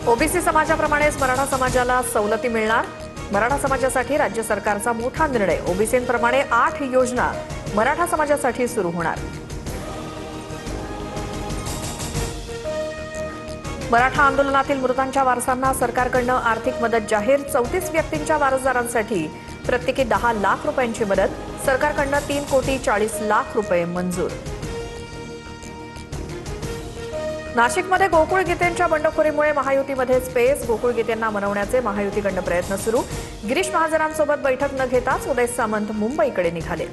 OBC समाजाप्रमाणेच Maratha समाजाला सवलती मिळणार। मराठा समाजासाठी राज्य सरकारचा मोठा निर्णय। ओबीसींप्रमाणे 8 योजना मराठा समाजासाठी सुरू होणार। मराठा आंदोलनातील मृतांच्या वारसांना सरकारकडून आर्थिक मदत जाहीर। 34 व्यक्तींच्या वारसदारांसाठी प्रत्येकी 10 लाख रुपयांची मदत। सरकारकडून 3,40,00,000 रुपये मंजूर। नाशिकमध्ये गोकुळ गीतेंच्या बंडखोरीमुळे महायुतीमध्येच पेच। गोकुळ गीतेंना मनवण्याचे महायुतीकडून प्रयत्न सुरू। गिरीश महाजनांसोबत बैठक न घेताच उदय सामंत मुंबईकडे निघाले।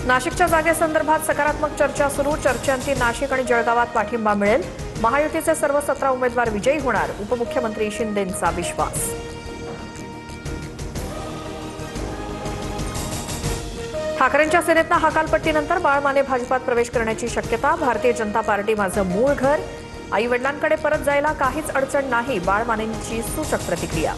नाशिकच्या जागेसंदर्भात सकारात्मक चर्चा सुरू। चर्चेअंती नाशिक आणि जळगावात पाठिंबा मिळेल। महायुतीचे सर्व 17 उमेदवार विजयी होणार। उपमुख्यमंत्री शिंदेंचा विश्वास। ठाकरेंच्या सेनेतनं हकालपट्टीनंतर बाळ माने भाजपात प्रवेश करण्याची शक्यता। भारतीय जनता पार्टी माझं मूळ घर। आई वडिलांकडे परत जायला काहीच अडचण नाही। बाळ मानेंची सूचक प्रतिक्रिया।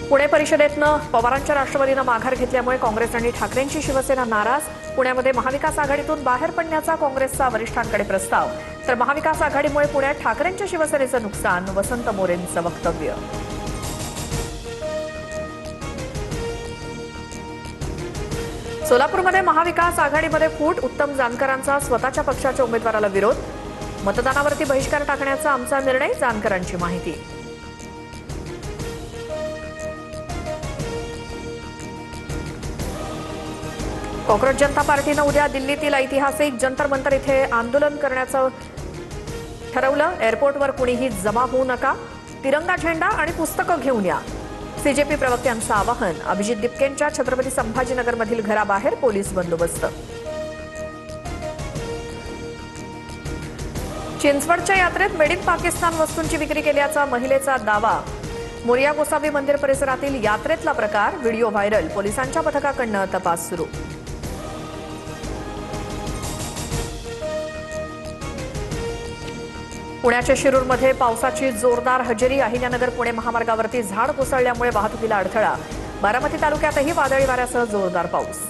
पुणे परिषदेतनं पवारांच्या राष्ट्रवादीनं माघार घेतल्यामुळे काँग्रेस आणि ठाकरेंची शिवसेना नाराज। पुण्यामध्ये महाविकास आघाडीतून बाहेर पडण्याचा काँग्रेसचा वरिष्ठांकडे प्रस्ताव। तर महाविकास आघाडीमुळे पुण्यात ठाकरेंच्या शिवसेनेचं नुकसान। वसंत मोरेंचं वक्तव्य। सोलापूरमध्ये महाविकास आघाडीमध्ये फूट। उत्तम जानकरांचा स्वतःच्या पक्षाच्या उमेदवाराला विरोध। मतदानावरती बहिष्कार टाकण्याचा आमचा निर्णय। जानकरांची माहिती। काँग्रेस जनता पार्टीनं उद्या दिल्लीतील ऐतिहासिक जंतर मंतर इथे आंदोलन करण्याचं ठरवलं। एअरपोर्टवर कुणीही जमा होऊ नका। तिरंगा झेंडा आणि पुस्तकं घेऊन या। सीजेपी प्रवक्त्यांचं आवाहन। अभिजित दिपकेंच्या छत्रपती संभाजीनगरमधील घराबाहेर पोलीस बंदोबस्त। चिंचवडच्या यात्रेत मेड इन पाकिस्तान वस्तूंची विक्री केल्याचा महिलेचा दावा। मोरिया गोसावी मंदिर परिसरातील यात्रेतला प्रकार। Video viral. पोलिसांच्या पथकाकडून तपास सुरू। पुण्याच्या शिरूरमध्ये पावसाची जोरदार हजेरी। अहिल्यानगर पुणे महामार्गावरती झाड कोसळल्यामुळे वाहतुकीला अडथळा। बारामती तालुक्यातही वादळी वाऱ्यासह जोरदार पाऊस।